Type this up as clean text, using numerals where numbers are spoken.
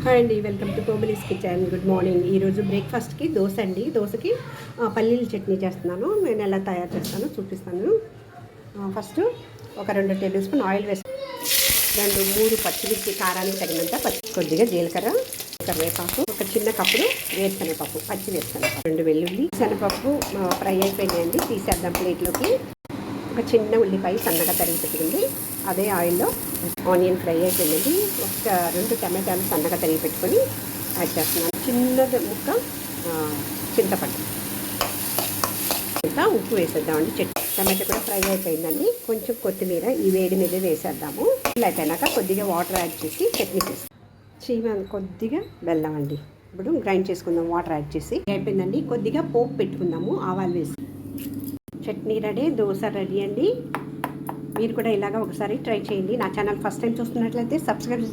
Hi అండి, welcome to Komali's kitchen. Good morning. ఈరోజు బ్రేక్ఫాస్ట్కి దోశ అండి. దోశకి పల్లీల చట్నీ చేస్తున్నాను. నేను ఎలా తయారు చేస్తానో చూపిస్తాను. ఫస్ట్ ఒక 2 టేబుల్ స్పూన్ ఆయిల్ వేసి 2-3 పచ్చిమిర్చి, కారానికి తగినంత కొద్దిగా జీలకర్ర, కరివేపాకు, ఒక చిన్న కప్పుడు వేరుశనగపప్పు, పచ్చి వేరుశనగపప్పు, 2 వెల్లుల్లి, శనగపప్పు ఫ్రై అయిపోయినాయండి. తీసేద్దాం ప్లేట్లోకి. ఒక చిన్న ఉల్లిపాయ సన్నగా తరిగి పెట్టుకుంది. అదే ఆయిల్లో ఆనియన్ ఫ్రై అయిపోయిందండి. ఒక 2 టమాటాలు సన్నగా తరిగి పెట్టుకొని యాడ్ చేస్తున్నాను. చిన్నది ముక్క చింతపండు, ఇంకా ఉప్పు వేసేద్దామండి. టమాటా కూడా ఫ్రై అయిపోయిందండి. కొంచెం కొత్తిమీర ఈ వేడి మీద వేసేద్దాము. ఇలా అయిపోయినాక కొద్దిగా వాటర్ యాడ్ చేసి చట్నీ చేసి కొద్దిగా బెల్లం అండి. ఇప్పుడు గ్రైండ్ చేసుకుందాం. వాటర్ యాడ్ చేసి అయిపోయిందండి. కొద్దిగా పోపు పెట్టుకుందాము. ఆవాలు వేసి చట్నీ రెడీ, దోశ రెడీ అండి. మీరు కూడా ఇలాగా ఒకసారి ట్రై చేయండి. నా ఛానల్ ఫస్ట్ టైం చూస్తున్నట్లయితే సబ్స్క్రైబ్